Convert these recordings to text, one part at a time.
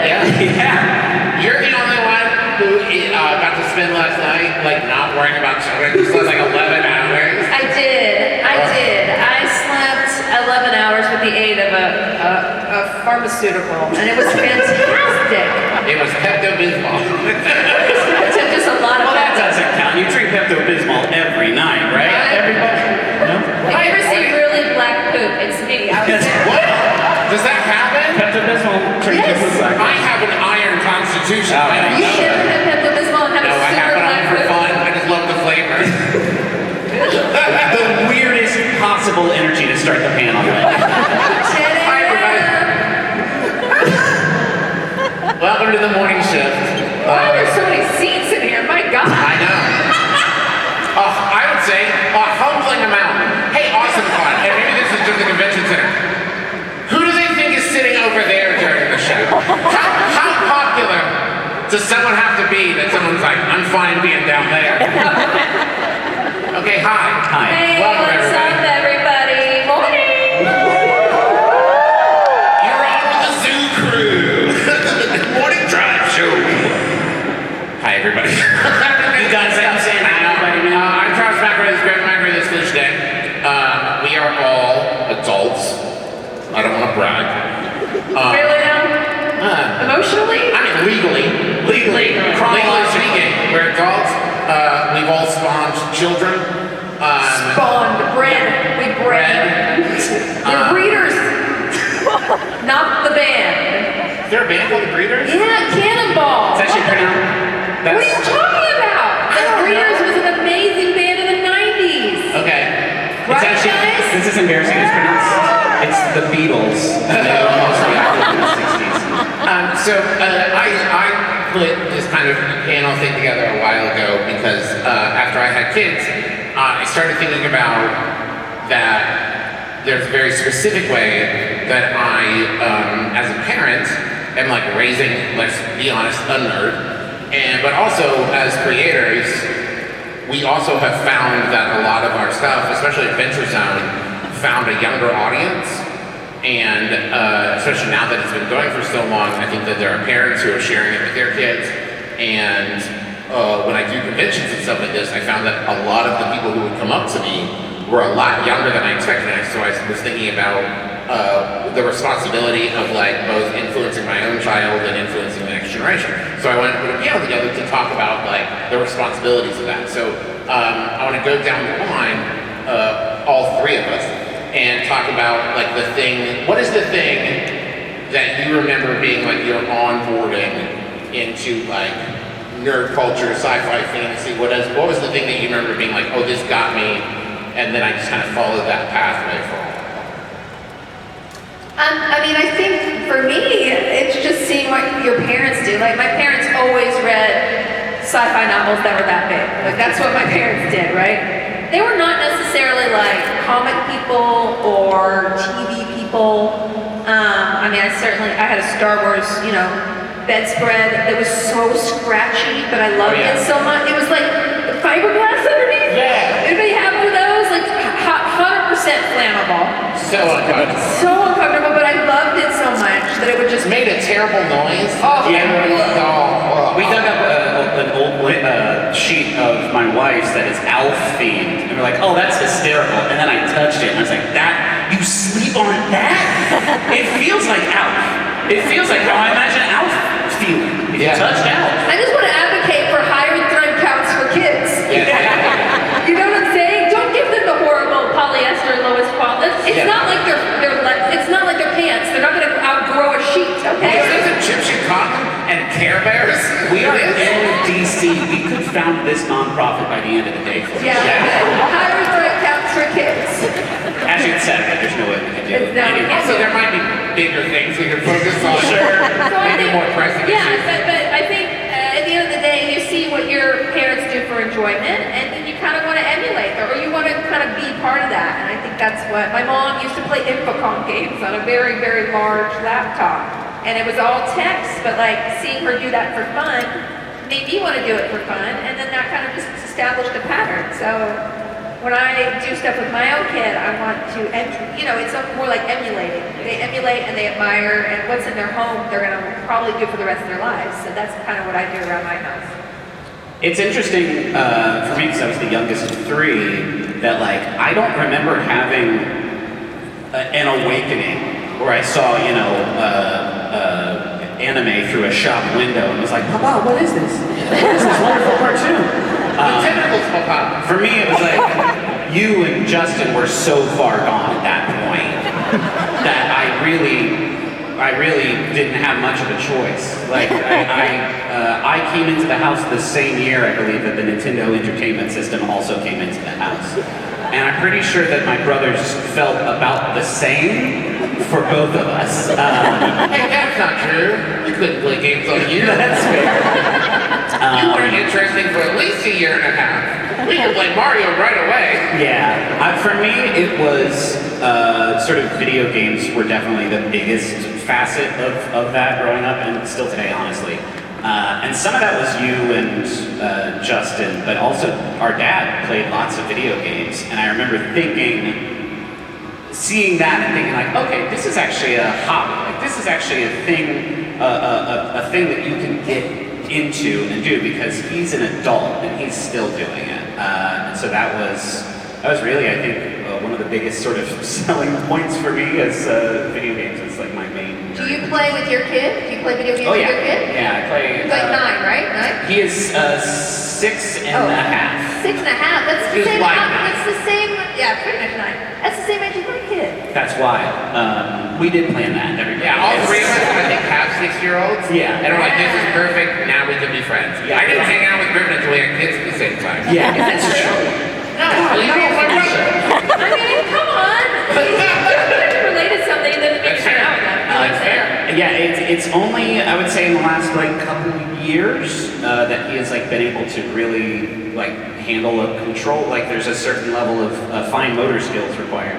Yeah. You're the only one who got to spend last night, like, not worrying about children. You slept like 11 hours. I did. I slept 11 hours with the aid of a pharmaceutical, and it was fantastic. It was Pepto-Bismol. It took just a lot of that doesn't count. You drink Pepto-Bismol every night, right? Everybody? No? Have you ever seen really black poop? It's me. What? Does that happen? Pepto-Bismol turns Yes. into black. I have an iron constitution. Oh, I don't You know should that. have Pepto-Bismol and have No, a I have super it on black for poop. fun. I just love the flavor. The weirdest possible energy to start the panel with. Hi, everybody. Welcome to the morning shift. Why are there so many seats in here? My God. I know. I would say a humbling amount. Hey, awesome fun. And maybe this is just the convention center. Who do they think is sitting over there during the show? How popular does someone have to be that someone's like, I'm fine being down there? Okay, hi. Hi. Hey, Welcome, what's everybody. up, everybody? Morning. You're on with the Zoo Crew. Morning Drive Show. Hi, everybody. You guys stop saying hi, everybody, man. I'm Charles McElroy. This is Griffin McElroy. This is Felicia. We are all adults. I don't want to brag. Really now? Emotionally? I mean, legally speaking, we're adults. We've all spawned children. Spawned. Bred. We bred. We're breeders. Not the band. Is there a band called the Breeders? Yeah, Cannonball. It's actually pronounced. What are you talking about? The Breeders was an amazing band in the 90s. Okay. It's Right, actually, guys? this is embarrassing. It's pronounced. It's the Beatles. And they were mostly active in the 60s. I put this kind of panel thing together a while ago because after I had kids, I started thinking about that there's a very specific way that I, as a parent, am like raising, let's be honest, a nerd. But also as creators, we also have found that a lot of our stuff, especially Adventure Zone, found a younger audience. And especially now that it's been going for so long, I think that there are parents who are sharing it with their kids. And when I do conventions and stuff like this, I found that a lot of the people who would come up to me were a lot younger than I expected. And so I was thinking about the responsibility of like both influencing my own child and influencing the next generation. So I wanted to put a panel together to talk about like the responsibilities of that. So I want to go down the line, all three of us, and talk about like the thing, what is the thing that you remember being like your onboarding into like nerd culture, sci-fi, fantasy, what was the thing that you remember being like, oh, this got me, and then I just kind of followed that pathway for all? I mean, I think for me, it's just seeing what your parents do. Like, my parents always read sci-fi novels that were that big. Like, that's what my parents did, right? They were not necessarily like comic people or TV people. I mean, I had a Star Wars, bedspread that was so scratchy, but I loved it so much. It was like fiberglass underneath. Yeah. Anybody have one of those? Like 100% flammable. So uncomfortable. So uncomfortable, but I loved it so much that it would just Made a terrible noise. Oh, yeah. Oh. We dug up an old sheet of my wife's that is Alf themed, and we're like, oh, that's hysterical. And then I touched it, and I was like, that, you sleep on that? It feels like Alf. It feels like how I imagine Alf feeling if you touched Alf. I just want to advocate for higher thread counts for kids. Yeah. You know what I'm saying? Don't give them the horrible polyester lowest quality. It's not like it's not like their pants. They're not going to outgrow a sheet. Okay. Is this Egyptian cotton and Care Bears? We are in DC. We could found this nonprofit by the end of the day for us. Yeah. Higher thread counts for kids. Actually, it's sad, but there's no way we can do it. No, we Anyway. can't. Also, there might be bigger things we can focus on. Sure. So I Maybe think, more pressing yeah, issues. but I think at the end of the day, you see what your parents do for enjoyment, and then you kind of want to emulate them, or you want to kind of be part of that. And I think that's what my mom used to play Infocom games on a very, very large laptop, and it was all text, but like seeing her do that for fun made me want to do it for fun, and then that kind of just established a pattern. So when I do stuff with my own kid, I want to, it's more like emulating. They emulate and they admire, and what's in their home, they're gonna probably do for the rest of their lives. So that's kind of what I do around my house. It's interesting for me because I was the youngest of three that like I don't remember having an awakening where I saw anime through a shop window and was like, Papa, what is this? What is this wonderful cartoon? For me, it was like you and Justin were so far gone at that point that I really didn't have much of a choice. Like I came into the house the same year, I believe, that the Nintendo Entertainment System also came into the house. And I'm pretty sure that my brothers felt about the same for both of us. Hey, that's not true. You couldn't play games on you. That's fair. You weren't interesting for at least a year and a half. We could play Mario right away. Yeah, for me it was sort of video games were definitely the biggest facet of that growing up, and still today, honestly. And some of that was you and Justin, but also our dad played lots of video games, and I remember seeing that and thinking like, okay, this is actually a hobby. Like this is actually a thing that you can get into and do because he's an adult and he's still doing it. And so that was really, I think, one of the biggest sort of selling points for me as video games. It's like my main. Do you play with your kid? Do you play video games with your kid? Yeah, I play. He's like 9, right? 9? He is 6 and a half. 6 and a half. That's the He's same. like That's the same. Yeah, pretty much 9. That's the same age as my kid. That's why we did plan that. Yeah, all three of us, I think, have 6-year-olds. Yeah. And we're like, this is perfect. Now we can be friends. Yeah. I didn't hang out with Griffin until we had kids at the same time. Yeah, that's true. No, you know my brother. I mean, come on. You related something, then it makes That's you fair. out. That's fair. Yeah, it's only, I would say, in the last like couple years that he has like been able to really like handle a control. Like there's a certain level of fine motor skills required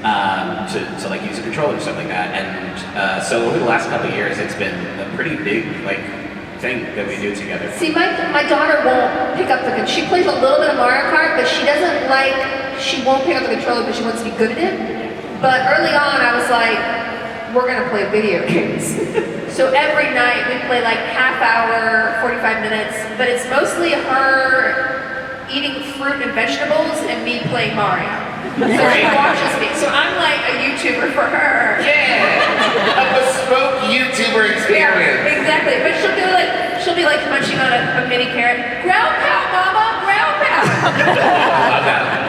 to like use a controller or something like that. And so over the last couple years, it's been a pretty big like thing that we do together. See, my daughter won't pick up she plays a little bit of Mario Kart, but she won't pick up the controller because she wants to be good at it. But early on, I was like, we're gonna play video games. So every night we play like half hour, 45 minutes, but it's mostly her eating fruit and vegetables and me playing Mario. So she watches me. So I'm like a YouTuber for her. Yeah, a bespoke YouTuber experience. Yeah, exactly. But she'll be like munching on a mini carrot. Ground pound, mama, ground pound. I love that.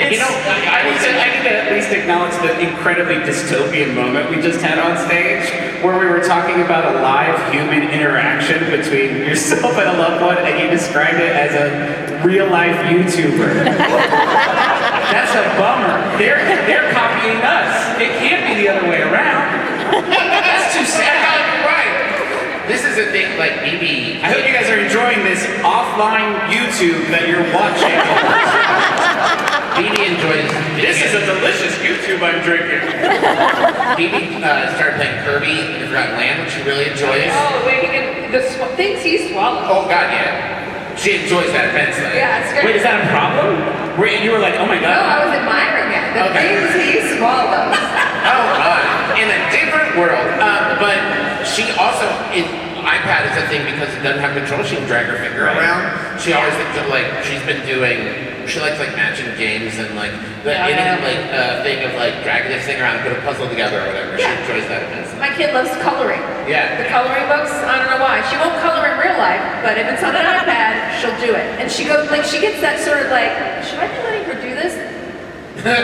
I need to at least acknowledge the incredibly dystopian moment we just had on stage, where we were talking about a live human interaction between yourself and a loved one, and you described it as a real-life YouTuber. That's a bummer. They're copying us. It can't be the other way around. That's too sad. You're right. This is a thing, like maybe. I hope you guys are enjoying this offline YouTube that you're watching. Phoebe enjoys. This is a delicious YouTube I'm drinking. Phoebe started playing Kirby in the Forgotten Land, which she really enjoys. Oh, wait, things he swallowed. Oh God, yeah. She enjoys that immensely. Yeah, it's great. Wait, is that a problem? You were like, oh my No, god. I was admiring it. The things he swallows. Oh God, in a different world. But she also iPad is a thing because it doesn't have control. She can drag her finger around. She always thinks of, like she's been doing. She likes like matching games and like thing of like dragging this thing around and put a puzzle together or whatever. Yeah. She enjoys that immensely. My kid loves coloring. Yeah. The coloring books, I don't know why. She won't color in real life, but if it's on an iPad, she'll do it. And she goes like she gets that sort of like, should I be letting her do this? I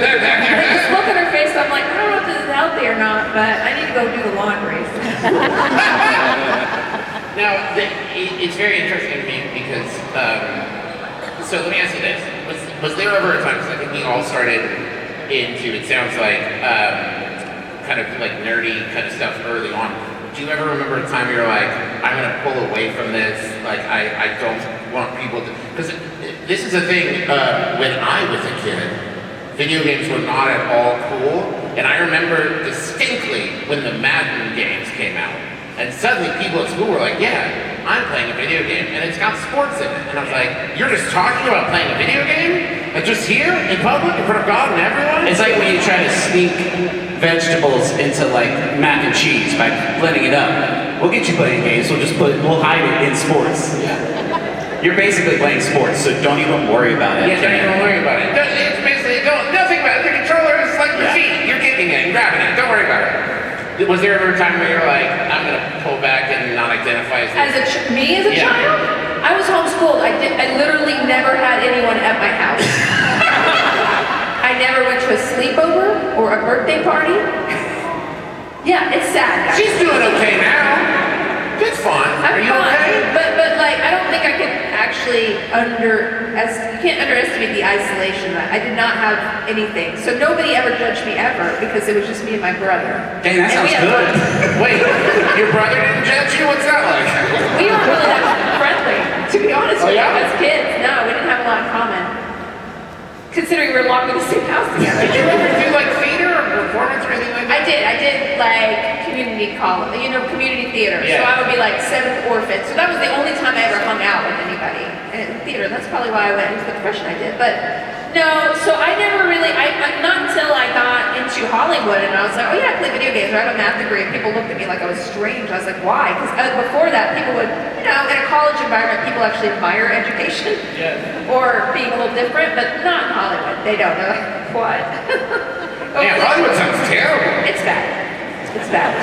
just look at her face, I'm like, I don't know if this is healthy or not, but I need to go do the laundry. Now, it's very interesting to me because, so let me ask you this. Was there ever a time, because I think we all started into, it sounds like, kind of like nerdy kind of stuff early on. Do you ever remember a time where you're like, I'm going to pull away from this, like I don't want people to, because this is a thing, when I was a kid, video games were not at all cool, and I remember distinctly when the Madden games came out, and suddenly people at school were like, yeah, I'm playing a video game, and it's got sports in it. And I was like, you're just talking about playing a video game? Like just here in public in front of God and everyone? It's like when you try to sneak vegetables into like mac and cheese by blending it up. We'll get you playing games. We'll hide it in sports. You're basically playing sports, so don't even worry about it. Yeah, don't even worry about it. It's basically nothing about it. The controller is like your feet. You're kicking it and grabbing it. Don't worry about it. Was there ever a time where you're like, I'm gonna pull back and not identify as Me as a child? I was homeschooled. I literally never had anyone at my house. I never went to a sleepover or a birthday party. Yeah, it's sad, guys. She's doing okay now. It's fun. Are you okay? But like, I don't think I could actually you can't underestimate the isolation. I did not have anything. So nobody ever judged me ever because it was just me and my brother. Dang, that And sounds we had good. fun. Wait, your brother didn't judge you? What's that like? We weren't really that friendly, to be honest with you, as kids. No, we didn't have a lot in common. Considering we were locked in the same house together. Did you ever do like theater or performance or anything like that? I did like community college, community theater. So I would be like seventh orphan. So that was the only time I ever hung out with anybody in theater. That's probably why I went into the profession I did. But no, so I never really, not until I got into Hollywood and I was like, oh yeah, I play video games. I have a math degree. And people looked at me like I was strange. I was like, why? Because before that, people would, in a college environment, people actually admire education or being a little different, but not in Hollywood. They don't. They're like, what? Yeah, Hollywood sounds terrible. It's bad. It's bad.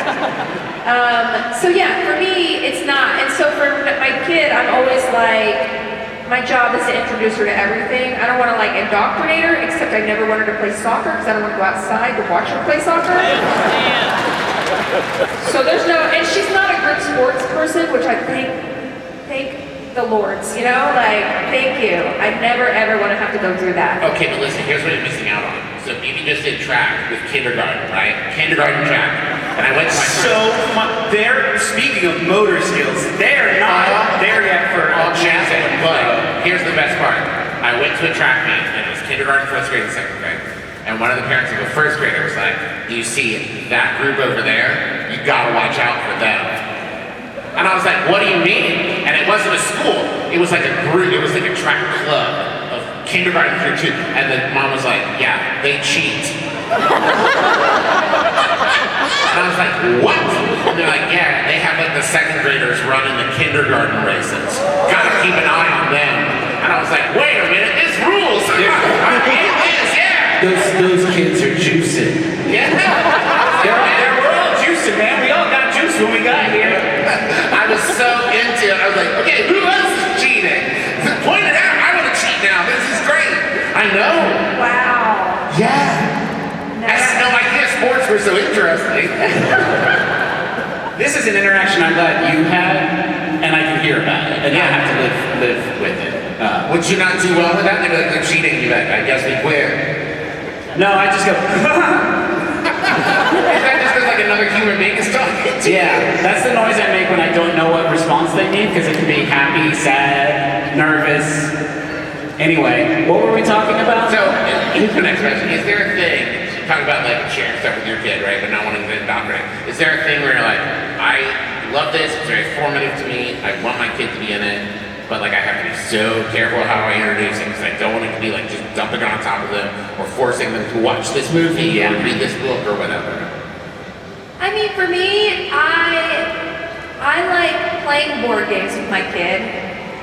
So yeah, for me, it's not. And so for my kid, I'm always like, my job is to introduce her to everything. I don't want to like indoctrinate her, except I never want her to play soccer because I don't want to go outside to watch her play soccer. So there's no, and she's not a group sports person, which I thank the Lords, like, thank you. I never ever want to have to go through that. Okay, but listen, here's what you're missing out on. So maybe just did track with kindergarten, right? Kindergarten track. And I went to my Speaking of motor skills, they're not there yet for all jazzing. But here's the best part. I went to a track meet, and it was kindergarten, first grade, and second grade. And one of the parents of a first grader was like, you see that group over there? You gotta watch out for them. And I was like, what do you mean? And it wasn't a school. It was like a group. It was like a track club of kindergarten through 2. And the mom was like, yeah, they cheat. And I was like, what? And they're like, yeah, they have like the second graders running the kindergarten races. Gotta keep an eye on them. And I was like, wait a minute, this rules. Those kids are juicing. Yeah. We're all juicing, man. We all got juice when we got here. I was so into it. I was like, okay, who else is cheating? Point it out. I want to cheat now. This is great. I know. Wow. Yeah. I didn't know my kids' sports were so interesting. This is an interaction I'm glad you had, and I can hear about it, and I have to live with it. Would you not do well with that? They'd be like, they're cheating. You'd be like, I guess we quit. No, I just go. Is that just because like another human being is talking to you? Yeah, that's the noise I make when I don't know what response they need, because it can be happy, sad, nervous. Anyway, what were we talking about? So, here's the next question. Is there a thing, talk about like sharing stuff with your kid, right, but not wanting to indoctrinate. Is there a thing where you're like, I love this, it's very formative to me, I want my kid to be in it, but like I have to be so careful how I introduce it because I don't want it to be like just dumping it on top of them or forcing them to watch this movie or read this book or whatever? I mean, for me, I like playing board games with my kid.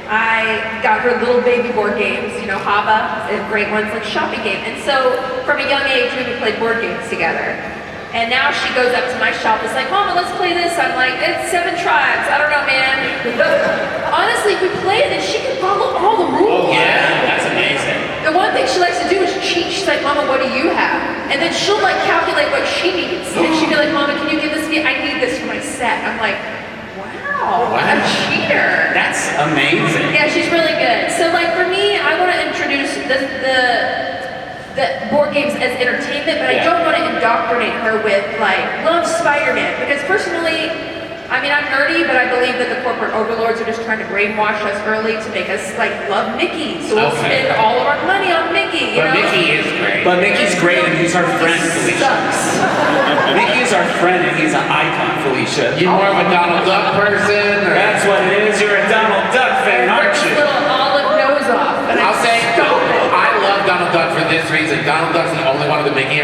I got her little baby board games, Haba, and great ones like shopping game. And so from a young age, we would play board games together. And now she goes up to my shop, it's like, Mama, let's play this. I'm like, it's 7 tribes. I don't know, man. But honestly, we play it and she can follow all the rules. Oh, yeah, that's amazing. The one thing she likes to do is cheat. She's like, Mama, what do you have? And then she'll like calculate what she needs. And she'll be like, Mama, can you give this to me? I need this for my set. I'm like, wow, a cheater. That's amazing. Yeah, she's really good. So like for me, I want to introduce the board games as entertainment, but I don't want to indoctrinate her with like, love Spider-Man. Because personally, I mean, I'm nerdy, but I believe that the corporate overlords are just trying to brainwash us early to make us like love Mickey. So we'll spend all of our money on Mickey, But Mickey is great. But Mickey's great and he's our friend, Felicia. Sucks. Mickey is our friend and he's an icon, Felicia. You more of a Donald Duck person? Or? That's what it is. You're a Donald Duck fan, aren't His you? little olive nose off. And I'll say, I love Donald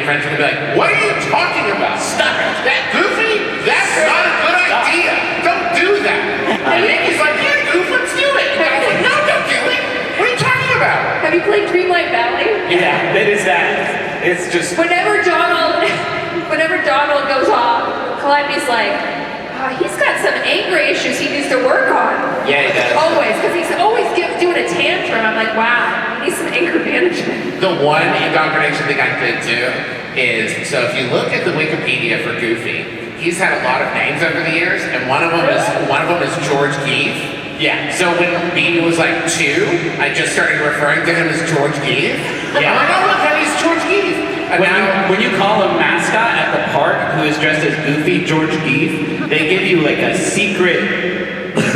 friends are gonna be like, what are you talking about? Stop it. That goofy? That's not a good idea. Don't do that. And Nikki's like, yeah, goof, let's do it. And I was like, no, don't do it. What are you talking about? Have you played Dreamlight Valley? Yeah, it is that. It's just. Whenever Donald goes off, Calliope's like, oh, he's got some anger issues he needs to work on. Yeah, he does. Always, because he's always doing a tantrum. I'm like, wow, he needs some anger management. The one indoctrination thing I did too is, so if you look at the Wikipedia for Goofy, he's had a lot of names over the years, and one of them is George Geef. Yeah. So when Beanie was like 2, I just started referring to him as George Geef. Yeah. I'm like, oh look, he's George Geef. And When you call a mascot at the park who is dressed as Goofy, George Geef, they give you like a secret,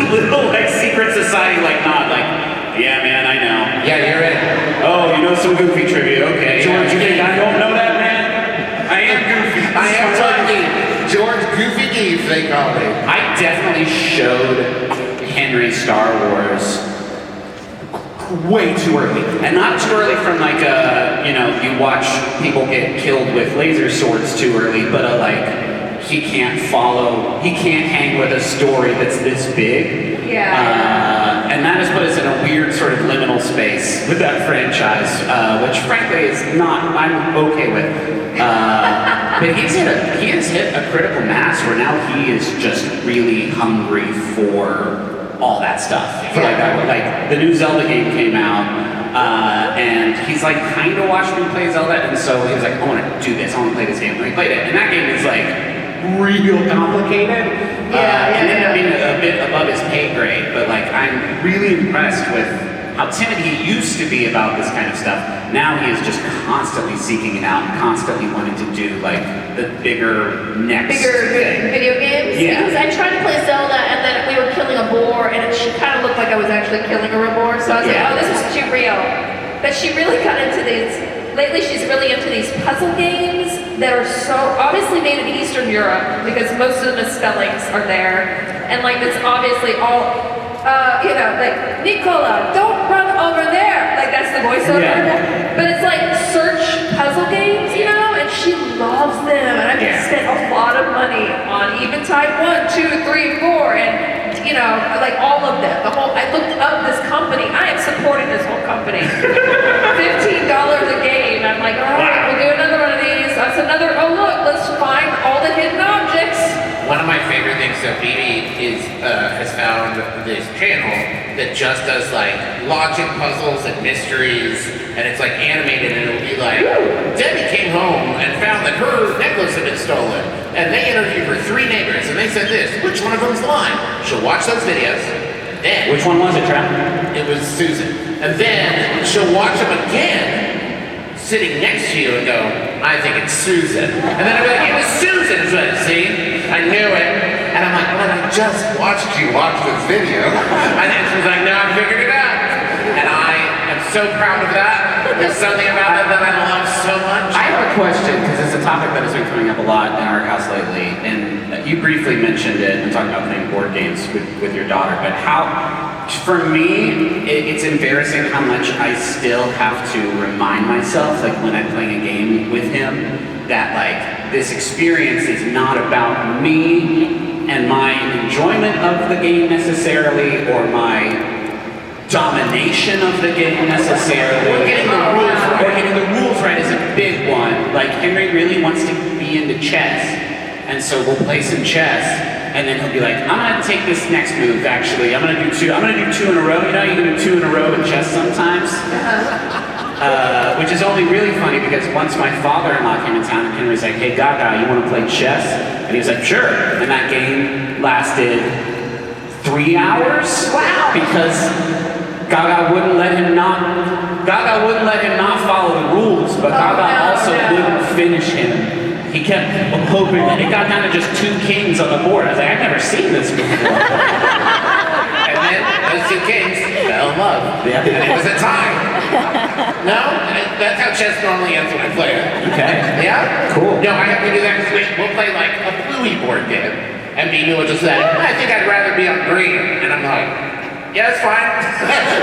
little like secret society like nod, like, yeah man, I know. Yeah, you're right. Oh, you know some Goofy trivia, okay. George, you think I don't know that, man? I am Goofy. I am George Geef. George Goofy Geef, they call me. I definitely showed Henry Star Wars way too early. And not too early from like you watch people get killed with laser swords too early, but he can't hang with a story that's this big. Yeah. And that has put us in a weird sort of liminal space with that franchise, which frankly is not, I'm okay with. But he has hit a critical mass where now he is just really hungry for all that stuff. Like the new Zelda game came out, and he's like kind of watched me play Zelda, and so he was like, I want to do this, I want to play this game. And he played it, and that game is like real complicated. And ended up being a bit above his pay grade, but like I'm really impressed with how timid he used to be about this kind of stuff. Now he is just constantly seeking it out, constantly wanting to do like the bigger next thing. Video games? Yeah. Because I tried to play Zelda and then we were killing a boar and she kind of looked like I was actually killing a real boar. So I was like, oh, this is too real. But she really got into lately she's really into these puzzle games that are so obviously made in Eastern Europe because most of the misspellings are there. And like it's obviously all like, Nicola, don't run over there. Like, that's the voiceover. Yeah. But it's like search puzzle games, and she loves them. And I've spent a lot of money on even type 1, 2, 3, 4, and, like all of them. I looked up this company. I am supporting this whole company. $15 a game. I'm like, all right, we'll do another one of these. That's another, oh, look, let's find all the hidden objects. One of my favorite things, so BB has found this channel that just does like logic puzzles and mysteries, and it's like animated, and it'll be like, Debbie came home and found that her necklace had been stolen, and they interviewed her 3 neighbors, and they said this, which one of them's lying? She'll watch those videos, then... Which one was it, Trav? It was Susan. And then she'll watch them again, sitting next to you and go, I think it's Susan. And then I'll be like, it was Susan, see? I knew it. And I'm like, well, I just watched you watch this video. And then she was like, no, I figured it out. And I am so proud of that. There's something about it that I love so much. I have a question, because it's a topic that has been coming up a lot in our house lately. And you briefly mentioned it and talked about playing board games with your daughter. But for me, it's embarrassing how much I still have to remind myself, like when I'm playing a game with him, that like this experience is not about me and my enjoyment of the game necessarily, or my domination of the game necessarily. Or getting the rules right. Or getting the rules right is a big one. Like Henry really wants to be into chess, and so we'll play some chess. And then he'll be like, I'm gonna take this next move actually. I'm gonna do 2 in a row. You know, you can do 2 in a row in chess sometimes. Which is only really funny because once my father-in-law came in town and Henry's like, hey Gaga, you wanna play chess? And he was like, sure. And that game lasted 3 hours. Wow. Because Gaga wouldn't let him not follow the rules, but Gaga also wouldn't finish him. He kept hoping that it got down to just 2 kings on the board. I was like, I've never seen this before. And then those 2 kings fell in love. Yeah. And it was a tie. No? That's how chess normally ends when I play it. Okay. Yeah? Cool. No, I have to do that because we'll play like a Bluey board game. And BB will just say, I think I'd rather be on green. And I'm like, yeah, that's fine.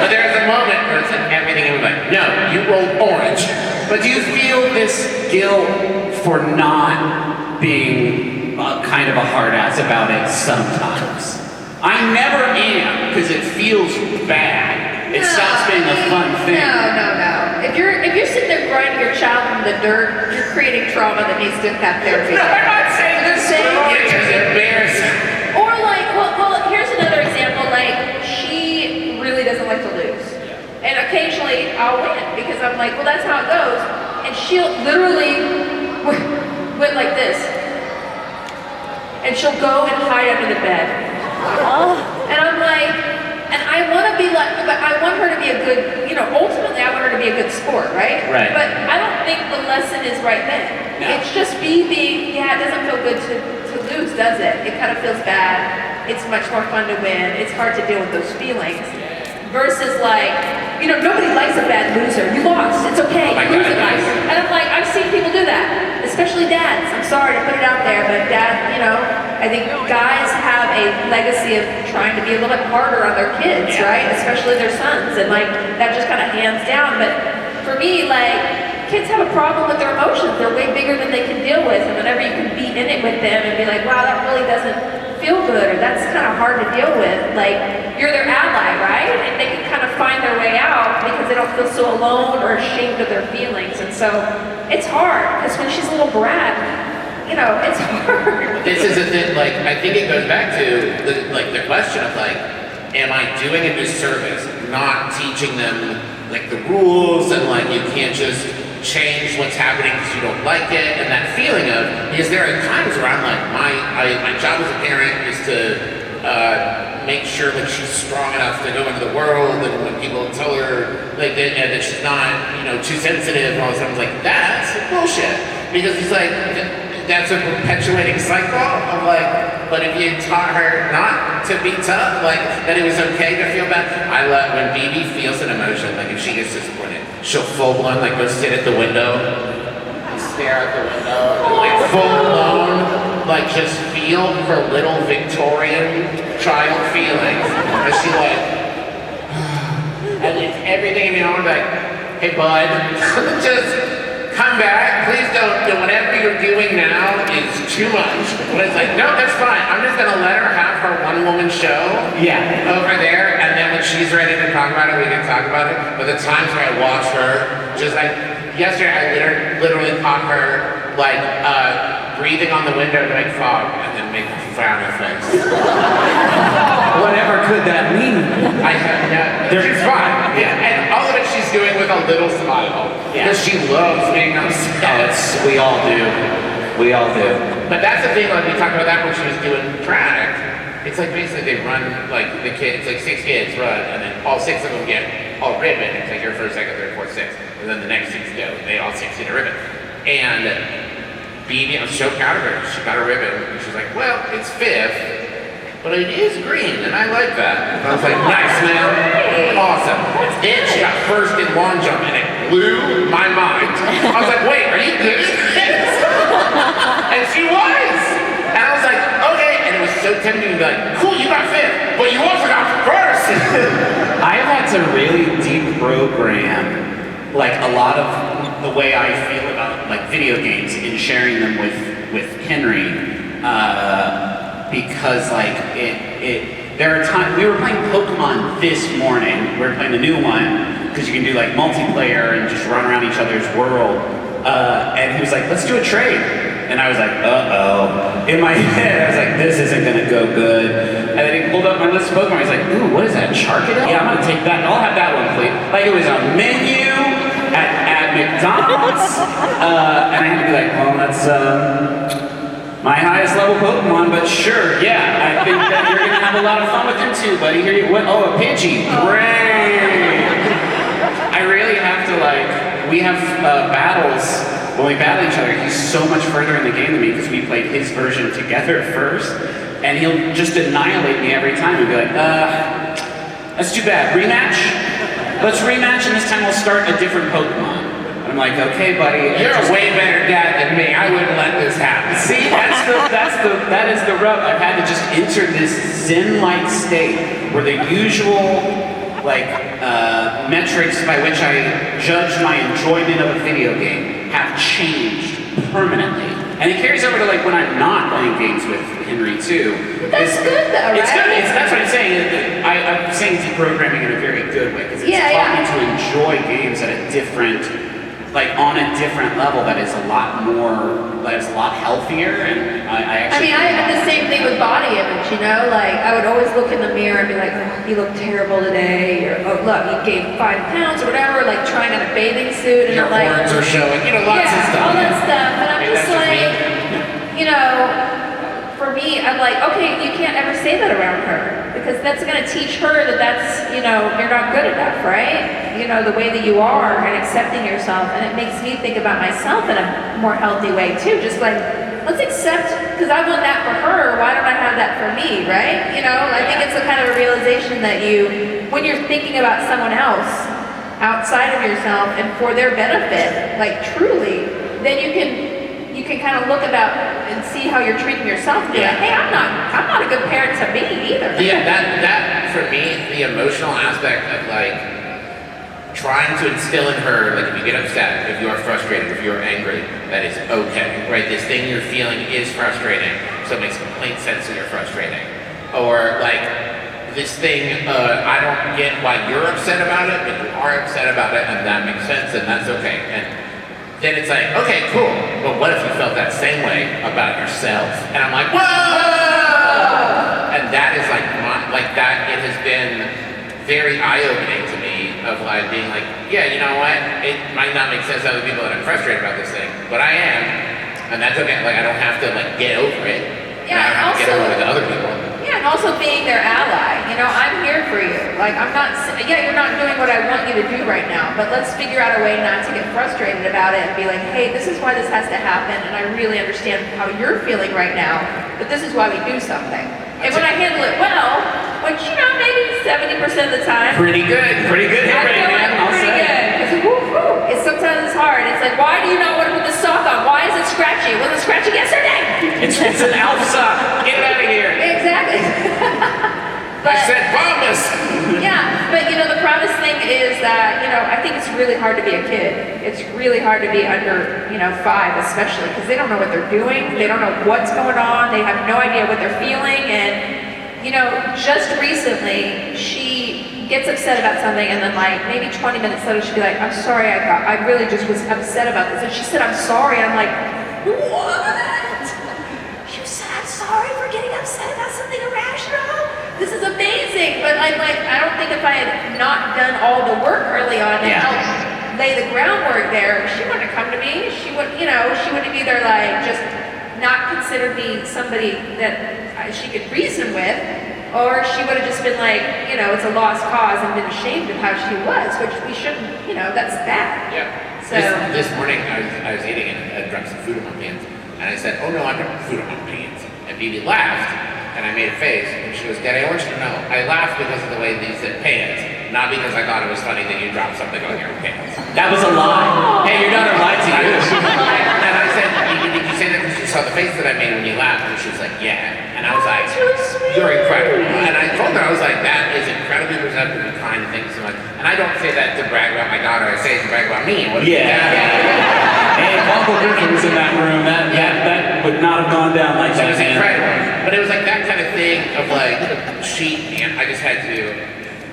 But there's a moment where it's like everything, and I'm like, no, you rolled orange. But do you feel this guilt for not being kind of a hard ass about it sometimes. I never am, because it feels bad. It stops being a fun thing. No. If you're sitting there grinding your child in the dirt, you're creating trauma that needs to have therapy. No, I'm not saying this. It's embarrassing. Or like, well, here's another example. Like, she really doesn't like to lose, and occasionally I'll win because I'm like, well, that's how it goes. And she'll literally went like this, and she'll go and hide under the bed. And I'm like, and I want to be like, but I want her to be a good, ultimately I want her to be a good sport, right? Right. But I don't think the lesson is right then. No. It's just being, it doesn't feel good to lose, does it? It kind of feels bad. It's much more fun to win. It's hard to deal with those feelings. Versus like, nobody likes a bad loser. You lost. It's okay. Oh my Lose God, it, guys. And I'm like, I've seen people do that, especially dads. I'm sorry to put it out there, but dad, I think guys have a legacy of trying to be a little bit harder on their kids, right? Especially their sons, and like that just kind of hands down. But for me, like, kids have a problem with their emotions. They're way bigger than they can deal with, and whenever you can be in it with them and be like, wow, that really doesn't feel good, or that's kind of hard to deal with, like, you're their ally, right? And they can kind of find their way out because they don't feel so alone or ashamed of their feelings. And so it's hard, because when she's a little brat, it's hard. This is a thing, like, I think it goes back to the question of like, am I doing a disservice not teaching them like the rules, and like you can't just change what's happening because you don't like it, and that feeling of, is there are times where I'm like, my job as a parent is to make sure that she's strong enough to go into the world, and when people tell her like that she's not too sensitive and all this stuff, I was like, that's bullshit, because it's like that's a perpetuating cycle of like, but if you taught her not to be tough, like that it was okay to feel bad. I love when BB feels an emotion, like if she gets disappointed, she'll full blown like go sit at the window and stare at the window and like full blown like just feel her little Victorian child feelings as she like and it's everything in me. I'm like, hey bud, just come back, please don't, whatever you're doing now is too much. But it's like, no, that's fine. I'm just gonna let her have her one-woman show over there, and then when she's ready to talk about it, we can talk about it. But the times where I watch her, just like, yesterday I literally caught her, like, breathing on the window to make fog, and then make a frown face. Whatever could that mean? I have no, she's fine. Yeah, and all of it she's doing with a little smile. Because she loves being upset. We all do. We all do. But that's the thing, like we talked about that when she was doing track. It's like basically they run, like the kids, like 6 kids run, and then all 6 of them get all ribbon. It's like your first, second, third, fourth, sixth. And then the next 6 go. They all 6 get a ribbon. And BB, I'm so proud of her. She got a ribbon. And she's like, well, it's 5th. But it is green, and I like that. And I was like, nice, man. Awesome. Then she got first in long jump, and it blew my mind. I was like, wait, are you good at this? And she was. And I was like, okay. And it was so tempting to be like, cool, you got 5th, but you also got first. I've had to really deprogram, like, a lot of the way I feel about, like, video games in sharing them with Henry. Because like there are times we were playing Pokemon this morning. We were playing the new one because you can do like multiplayer and just run around each other's world. And he was like, "Let's do a trade," and I was like, "Uh-oh." In my head, I was like, "This isn't gonna go good." And then he pulled up my list of Pokemon. He's like, "Ooh, what is that? Charcadet? Yeah, I'm gonna take that. I'll have that one, please." Like it was a menu at McDonald's, and I had to be like, "Well, that's." My highest level Pokemon, but sure, yeah, I think that you're gonna have a lot of fun with him too, buddy. Here you what? Oh, a Pidgey, great! I really have to like, we have battles, when we battle each other, he's so much further in the game than me because we played his version together first, and he'll just annihilate me every time and be like, that's too bad, rematch? Let's rematch and this time we'll start a different Pokemon. I'm like, okay, buddy. You're a way better dad than me. I wouldn't let this happen. See, that is the rub. I've had to just enter this zen-like state where the usual, like, metrics by which I judge my enjoyment of a video game have changed permanently. And it carries over to like when I'm not playing games with Henry too. But that's good though, It's right? good. That's what I'm saying. I'm saying deprogramming in a very good way because it's taught me to enjoy games at a different, like on a different level that is a lot more, that is a lot healthier. And I actually. I had the same thing with body image, you know? Like, I would always look in the mirror and be like, oh, you look terrible today, or oh, look, you gained 5 pounds, or whatever, like trying on a bathing suit, and Your I'm like, horns are showing, lots of stuff. all that stuff, and I'm Maybe just that's like, me. For me, I'm like, okay, you can't ever say that around her, because that's gonna teach her that that's, you're not good enough, right? The way that you are, and accepting yourself, and it makes me think about myself in a more healthy way too, just like, let's accept, because I want that for her, why don't I have that for me, right? I think it's a kind of a realization that when you're thinking about someone else outside of yourself and for their benefit, like truly, then you can kind of look about and see how you're treating yourself and be like, hey, I'm not a good parent to me either. Yeah, that for me, the emotional aspect of like trying to instill in her, like if you get upset, if you are frustrated, if you're angry, that is okay, right? This thing you're feeling is frustrating, so it makes complete sense that you're frustrating. Or like this thing, I don't get why you're upset about it, but you are upset about it, and that makes sense, and that's okay. And then it's like, okay, cool, but what if you felt that same way about yourself? And I'm like, whoa! And that is like that, it has been very eye-opening to me of like being like, yeah, you know what? It might not make sense to other people that I'm frustrated about this thing, but I am, and that's okay. Like I don't have to like get over it. Yeah, I don't have to get over it with other people. Yeah, and also being their ally. I'm here for you. Like, I'm not, you're not doing what I want you to do right now, but let's figure out a way not to get frustrated about it and be like, hey, this is why this has to happen, and I really understand how you're feeling right now, but this is why we do something. And when I handle it well, which, maybe 70% of the time. Pretty good. Pretty good. I feel like I'm pretty good. Because sometimes it's hard. It's like, why do you not want to put the sock on? Why is it scratchy? It wasn't scratchy yesterday. It's an elf sock. Get it out of here. Exactly. I said promise. Yeah, but the promise thing is that, I think it's really hard to be a kid. It's really hard to be under, 5 especially, because they don't know what they're doing. They don't know what's going on. They have no idea what they're feeling. And, just recently, she gets upset about something, and then like maybe 20 minutes later, she'd be like, I'm sorry, I really just was upset about this. And she said, I'm sorry. And I'm like, what? You said I'm sorry for getting upset about something irrational? This is amazing. But I'm like, I don't think if I had not done all the work early on to help lay the groundwork there, she wouldn't have come to me. She would, she would have either like just not considered me somebody that she could reason with, or she would have just been like, it's a lost cause and been ashamed of how she was, which we shouldn't, that's bad. Yeah. So this morning I was eating and I dropped some food on my pants, and I said, oh no, I dropped food on my pants. And Bibi laughed, and I made a face, and she goes, Daddy, I want you to know, I laughed because of the way these said pants, not because I thought it was funny that you dropped something on your pants. That was a lie. Hey, your daughter lied to you. And I said, did you say that because you saw the face that I made when you laughed? And she was like, yeah. And I was like, you're incredible. And I told her, I was like, that is incredibly receptive and kind, thank you so much. And I don't say that to brag about my daughter, I say it to brag about me. Hey, if Uncle Griffin was in that room, that would not have gone down like that. It was incredible. But it was like that kind of thing of like, and I just had to,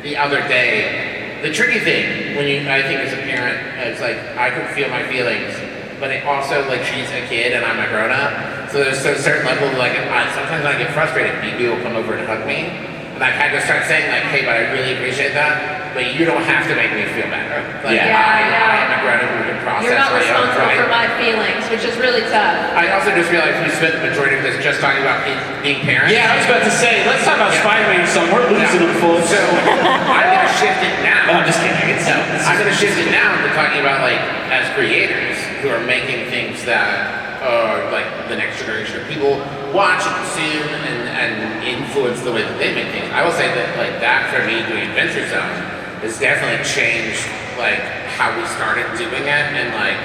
the other day, the tricky thing when I think as a parent, it's like, I can feel my feelings, but it also, like, she's a kid and I'm a grown-up, so there's a certain level of, like, sometimes when I get frustrated, Bibi will come over and hug me, and I kind of start saying, like, hey, but I really appreciate that, but you don't have to make me feel better. Like, I am a grown-up who can process you're not my own responsible pride. for my feelings, which is really tough. I also just realized we spent the majority of this just talking about being parents. Yeah, I was about to say, let's talk about Spider-Man or something. We're losing them, folks. So, I'm going to shift it now. No, I'm just kidding. I'm going to shift it now to talking about, like, as creators who are making things that are, like, the next generation of people watch and consume and influence the way that they make things. I will say that, like, that for me doing Adventure Zone has definitely changed, like, how we started doing it, and, like,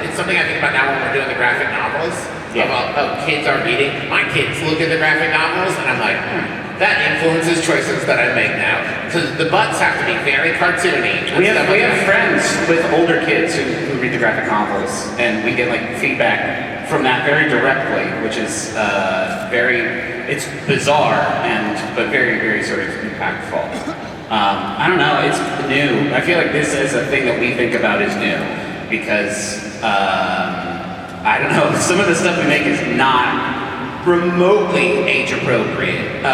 it's something I think about now when we're doing the graphic novels. About kids are reading. My kids look at the graphic novels, and I'm like, that influences choices that I make now. Because the butts have to be very cartoony. We have friends with older kids who read the graphic novels, and we get like feedback from that very directly, which is it's bizarre but very sort of impactful. I don't know, it's new. I feel like this is a thing that we think about as new because I don't know, some of the stuff we make is not remotely age appropriate.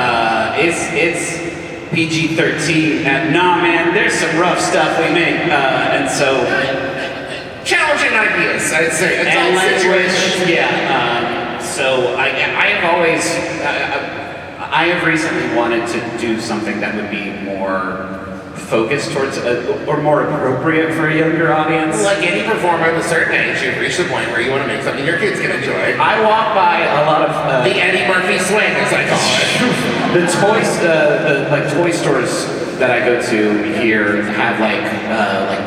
It's PG-13, and nah man, there's some rough stuff we make, and so challenging ideas, I'd say. It's and all language, situations. yeah. So I have always, I have recently wanted to do something that would be more focused towards or more appropriate for a younger audience. Like any performer of a certain age, you've reached the point where you want to make something your kids can enjoy. I walk by a lot of the Eddie Murphy swing, as I call it. the toy stores that I go to here have like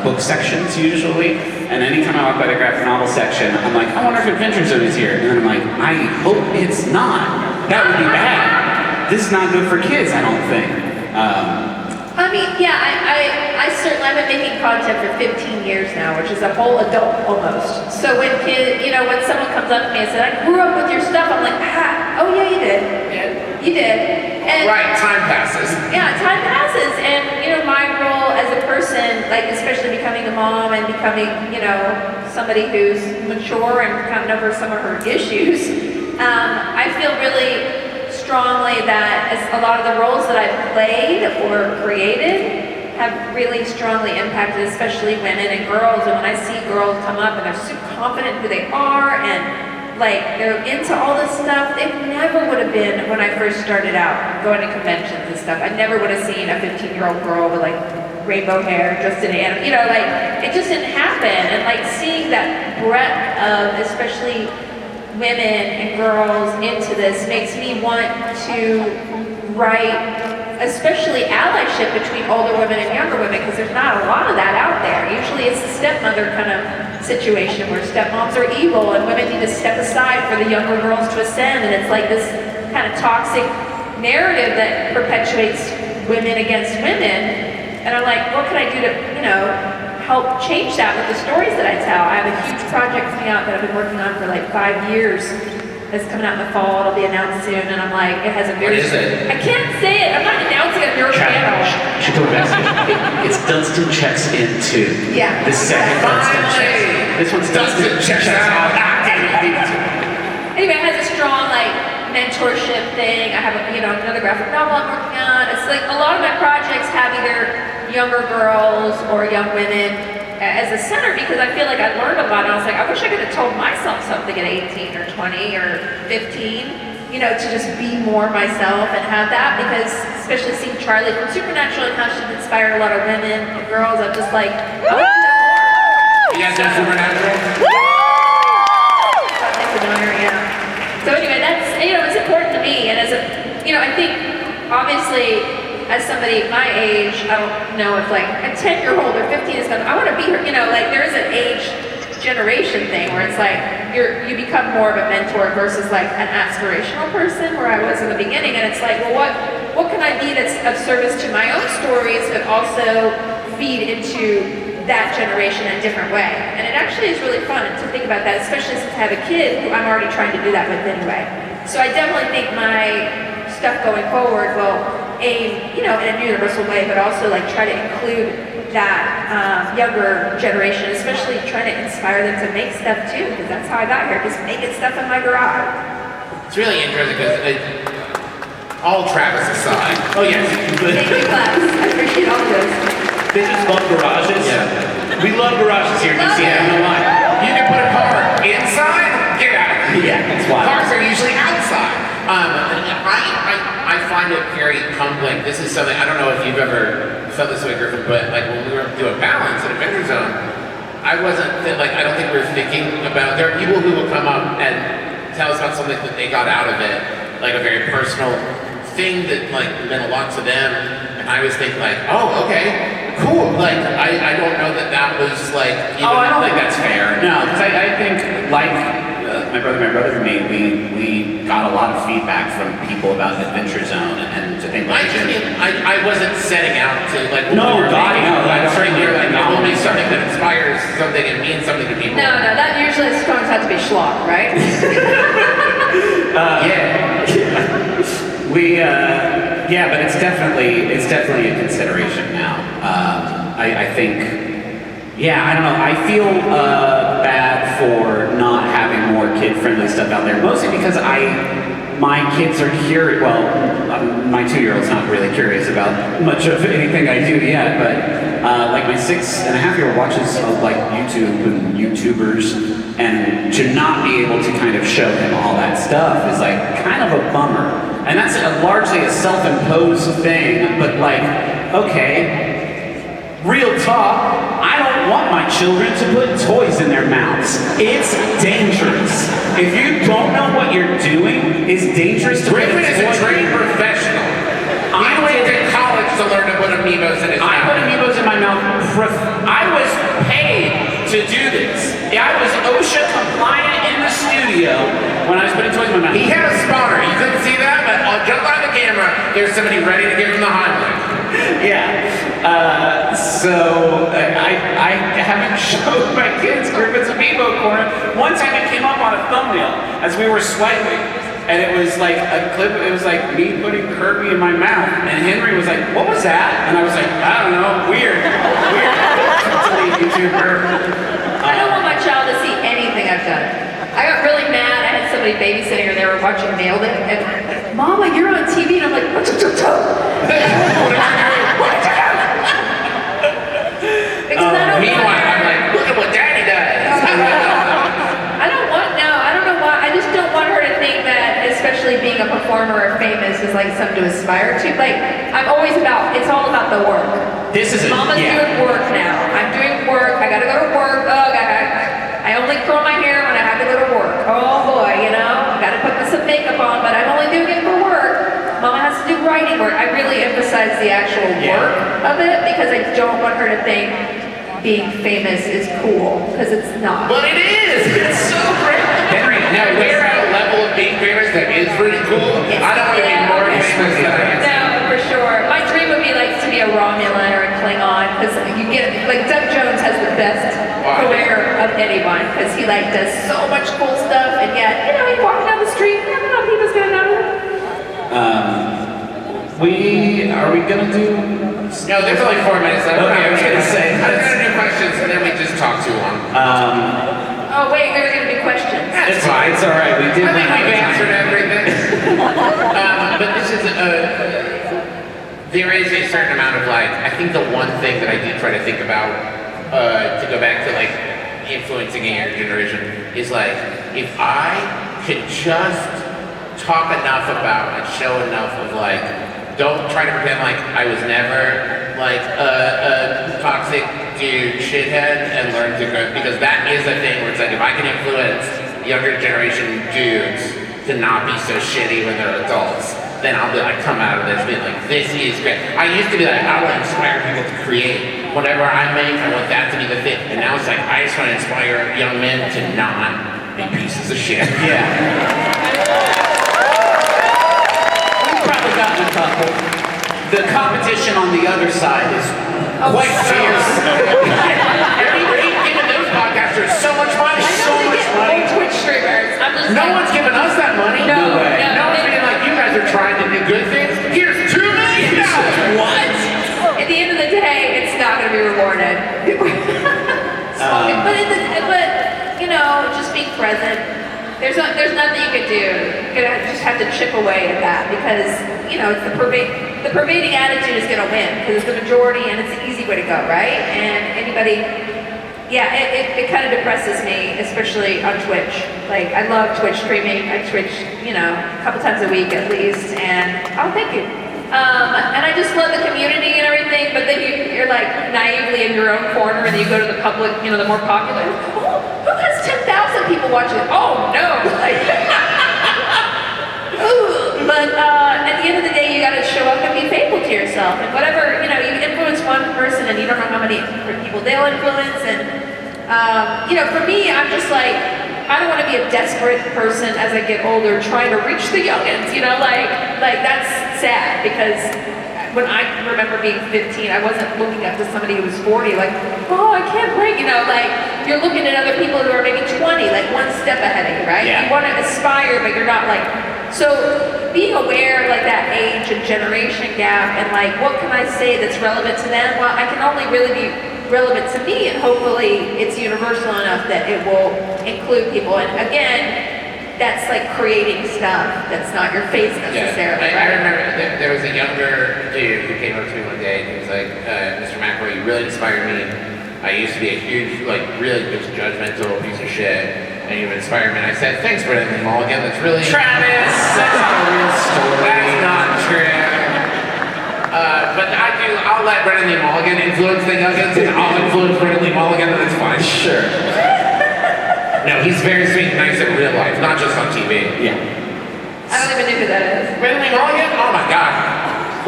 book sections usually, and anytime I walk by the graphic novel section, I'm like, I wonder if Adventure Zone is here, and then I'm like, I hope it's not. That would be bad. This is not good for kids, I don't think. I mean, yeah, I certainly, I've been making content for 15 years now, which is a whole adult almost. So when when someone comes up to me and says, I grew up with your stuff, I'm like, oh yeah, you did. Yeah. You did. And Right, time passes. yeah, time passes, and my role as a person, like especially becoming a mom and becoming, somebody who's mature and kind of over some of her issues, I feel really strongly that as a lot of the roles that I've played or created have really strongly impacted, especially women and girls. And when I see girls come up and they're super confident in who they are and like they're into all this stuff, they never would have been when I first started out going to conventions and stuff. I never would have seen a 15-year-old girl with like rainbow hair, dressed in anime, like it just didn't happen. And like seeing that breadth of especially women and girls into this makes me want to write especially allyship between older women and younger women, because there's not a lot of that out there. Usually it's the stepmother kind of situation where stepmoms are evil and women need to step aside for the younger girls to ascend, and it's like this kind of toxic narrative that perpetuates women against women. And I'm like, what can I do to, help change that with the stories that I tell? I have a huge project coming out that I've been working on for like 5 years. It's coming out in the fall. It'll be announced soon, and I'm like, it has a very. What is it? I can't say it. I'm not announcing it on your channel. Should go It's Dunstan Checks In 2. Yeah. This second Dunstan Checks. This one's Dunstan Checks Out. Anyway, it has a strong like mentorship thing. I have another graphic novel I'm working on. It's like a lot of my projects have either younger girls or young women as a center, because I feel like I learned a lot, and I was like, I wish I could have told myself something at 18 or 20 or 15, to just be more myself and have that, because especially seeing Charlie from Supernatural and how she's inspired a lot of women and girls, I'm just like, I want to do that more. You guys know Supernatural? Yeah. So anyway, that's, it's important to me, and as a, I think, obviously, as somebody my age, I don't know if like a 10-year-old or 15 is gonna, I want to be her, like there is an age generation thing where it's like you become more of a mentor versus like an aspirational person, where I was in the beginning, and it's like, well, what can I be that's of service to my own stories, but also feed into that generation in a different way. And it actually is really fun to think about that, especially since I have a kid who I'm already trying to do that with anyway. So I definitely think my stuff going forward will aim, in a universal way, but also like try to include that younger generation, especially trying to inspire them to make stuff too, because that's how I got here, just making stuff in my garage. It's really interesting because all Travis aside. Oh yes. Thank you, class. I appreciate all of those. They just love garages. Yeah. We love garages here in DC. I don't know why. You can put a car inside. Get out. Yeah, that's why. Cars are usually outside. I find it very humbling. This is something, I don't know if you've ever felt this way, Griffin, but like when we were doing Balance at Adventure Zone, I don't think we were thinking about, there are people who will come up and tell us about something that they got out of it, like a very personal thing that like meant a lot to them, and I was thinking like, oh, okay, cool. Like, I don't know that was like, I don't think that's fair. No, because I think like, my brother and me, we got a lot of feedback from people about Adventure Zone, and think. I just mean, I wasn't setting out to like. No, God, no. I'm certainly like, No. we'll make something that inspires something and means something to people. No, that usually songs have to be schlock, right? Yeah. But it's definitely a consideration now. I think, I don't know. I feel bad for not having more kid-friendly stuff out there, mostly because my kids are curious. Well, my 2-year-old's not really curious about much of anything I do yet, but like my 6.5-year-old watches like YouTube and YouTubers, and to not be able to kind of show him all that stuff is like kind of a bummer. And that's largely a self-imposed thing, but like, okay, real talk, I don't want my children to put toys in their mouths. It's dangerous. If you don't know what you're doing, it's dangerous to Griffin is a trained professional. He went to college to learn to put amiibos in his mouth. I put amiibos in my mouth. I was paid to do this. I was OSHA compliant in the studio when I was putting toys in my mouth. He had a spotter. You couldn't see that, but just on the camera, there's somebody ready to give him the Heimlich. So I haven't showed my kids Griffin's Amiibo corner. One time it came up on a thumbnail as we were swiping, and it was like a clip. It was like me putting Kirby in my mouth, and Henry was like, "What was that?" And I was like, "I don't know, weird." YouTuber. I don't want my child to see anything I've done. I got really mad. I had somebody babysitting her. They were watching Nailed It, and Mama, you're on TV, and I'm like, what did you do? Because I don't Meanwhile, want her. I'm like, look at what Daddy does. I don't know why. I just don't want her to think that, especially being a performer or famous, is like something to aspire to. Like, I'm always about. It's all about the work. This is Mama's doing work now. I'm doing work. I gotta go to work. Oh, God. I only curl my hair when I have to go to work. Oh boy, you know, I gotta put some makeup on, but I'm only doing it for work. Mama has to do writing work. I really emphasize the actual work of it because I don't want her to think being famous is cool, because it's not. But it is. It's so great. Henry, now we're at a level of being famous that is pretty cool. I don't want to be more famous than I am. No, for sure. My dream would be like to be a Romulan or a Klingon, because you get like Doug Jones has the best career of anyone, because he like does so much cool stuff, and yet you walk down the street, I don't know if people's gonna know. Are we gonna do? No, there's only 4 minutes left. Okay, I was gonna say. I was gonna do questions, and then we just talk too long. Oh wait, we were gonna do questions. It's fine. It's all right. We did. I think we've answered everything. But this is there is a certain amount of like, I think the one thing that I do try to think about, to go back to like influencing a younger generation, is like, if I could just talk enough about and show enough of like, don't try to pretend like I was never like a toxic dude shithead and learn to grow, because that is a thing where it's like, if I can influence younger generation dudes to not be so shitty when they're adults, then I'll be like, come out of this being like, this is great. I used to be like, I want to inspire people to create. Whatever I make, I want that to be the thing. And now it's like, I just want to inspire young men to not be pieces of shit. Yeah. We've probably gotten a couple. The competition on the other side is quite fierce. Everybody's giving those podcasters so much money. So much money. Twitch streamers. I'm just No one's giving us that money. No way. No one's being like, you guys are trying to do good things. Here's $2 million. What? At the end of the day, it's not going to be rewarded. But just being present. There's nothing you can do. You're gonna just have to chip away at that, because it's the pervading attitude is gonna win, because it's the majority and it's the easy way to go, right? And anybody, it kind of depresses me, especially on Twitch. Like, I love Twitch streaming. I Twitch, a couple times a week at least, and thank you. And I just love the community and everything, but then you're like naively in your own corner, and then you go to the public, the more popular. Oh, who has 10,000 people watching it? Oh no! But at the end of the day, you got to show up and be faithful to yourself. And whatever, you influence one person, and you don't know how many people they'll influence. And for me, I'm just like, I don't want to be a desperate person as I get older trying to reach the youngins, you know, like that's sad because when I remember being 15, I wasn't looking up to somebody who was 40, like, oh, I can't wait, you know, like, you're looking at other people who are maybe 20, like one step ahead of you, right? Yeah. You want to aspire, but you're not like, so being aware of like that age and generation gap and like, what can I say that's relevant to them? Well, I can only really be relevant to me, and hopefully it's universal enough that it will include people. And again, that's like creating stuff that's not your face necessarily, I right? remember there was a younger dude who came up to me one day and he was like, Mr. McElroy, you really inspire me. I used to be a huge, like, really just judgmental piece of shit, and you inspire me. And I said, thanks, Brendan Mulligan. That's really... Travis, that's not a real story. That's not true. But I'll let Brendan Lee Mulligan influence the youngins, and I'll influence Brendan Lee Mulligan, and that's fine. Sure. No, he's very sweet and nice in real life, not just on TV. Yeah. I don't even know who that is. Brendan Lee Mulligan? Oh my God.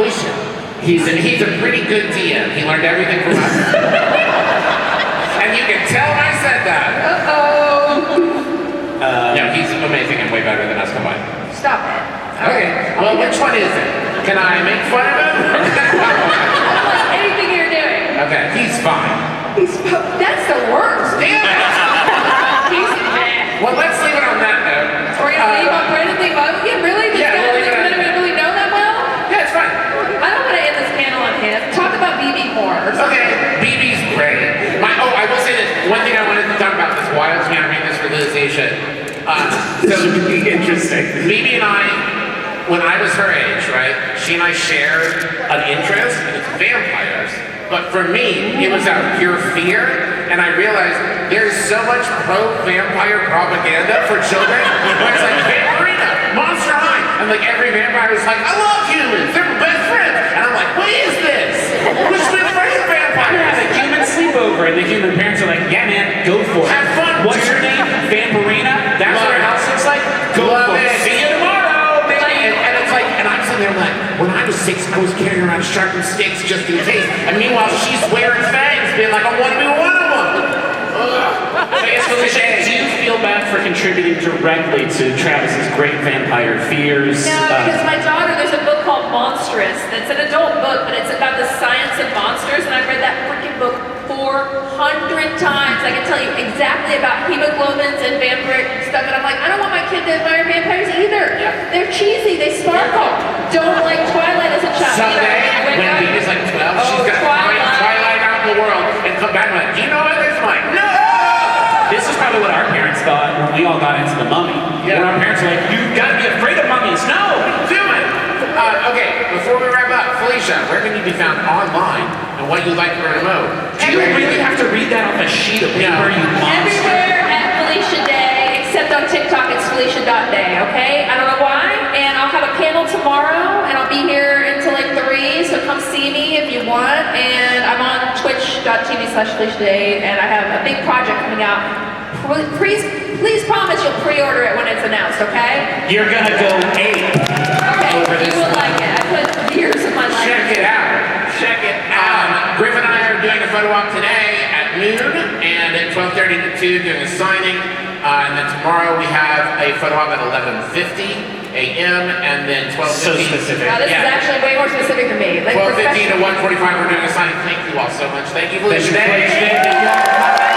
Felicia. He's a pretty good DM. He learned everything from us. And you can tell I said that. No, he's amazing and way better than us combined. Stop it. Okay, well, which one is it? Can I make fun of him? I don't like anything you're doing. Okay, he's fine. That's the worst. Damn it! Well, let's leave it on that note. We're gonna leave on Brendan Lee Mulligan? Really? This Yeah, guy we'll leave it doesn't on- really know that well? Yeah, it's fine. I don't want to end this panel on him. Talk about BB more or something. Okay, BB's great. I will say this. One thing I wanted to talk about this while me on bring this realization. This should be interesting. BB and I, when I was her age, right? She and I shared an interest, and it's vampires. But for me, it was out of pure fear, and I realized there's so much pro-vampire propaganda for children. Where it's like, Vampirina, Monster High, and like every vampire is like, I love humans, they're my best friends. And I'm like, what is this? Who's been afraid of vampires? Yeah, the human sleepover, and the human parents are like, yeah, man, go for it. Have fun. What's your name? Vampirina? That's Love what our it. house looks like? Go Love for it. it. See you tomorrow, baby. And it's like, and I'm sitting there like, when I was 6, I was carrying around sharpened sticks just in case. And meanwhile, she's wearing fangs, being like, I want to be one of them. Ugh. So I guess, Felicia, do you feel bad for contributing directly to Travis's great vampire fears? No, because my daughter, there's a book called Monstrous. That's an adult book, but it's about the science of monsters, and I've read that freaking book 400 times. I can tell you exactly about hemoglobins and vampiric stuff, and I'm like, I don't want my kid to admire vampires either. Yeah. They're cheesy, they sparkle. Don't like Twilight as a child. Someday, Wake when up. BB's like 12, Oh, she's gonna find Twilight. Twilight out in the world and come back and like, do you know what this is like? No! This is probably what our parents thought when we all got into the mummy. Yeah. When our parents were like, you've got to be afraid of mummies. No! Do it! Okay, before we wrap up, Felicia, where can you be found online and what you'd like to know? Do you really have to read that off a sheet of paper, you monster? Everywhere at Felicia Day, except on TikTok, it's Felicia.day, okay? I don't know why. And I'll have a panel tomorrow, and I'll be here until like 3, so come see me if you want. And I'm on twitch.tv/Felicia Day, and I have a big project coming out. Please promise you'll pre-order it when it's announced, okay? You're gonna go ape. Okay, Over you this will one. like it. I put years of my life. Check it out. Check it out. Griffin and I are doing a photo op today at noon, and at 12:30 to 2 doing a signing. And then tomorrow we have a photo op at 11:50 a.m. and then 12:15. So specific. Wow, this is actually way more specific than me. Like 12:15 to professional. 1:45 we're doing a signing. Thank you all so much. Thank you, Felicia. Thank you.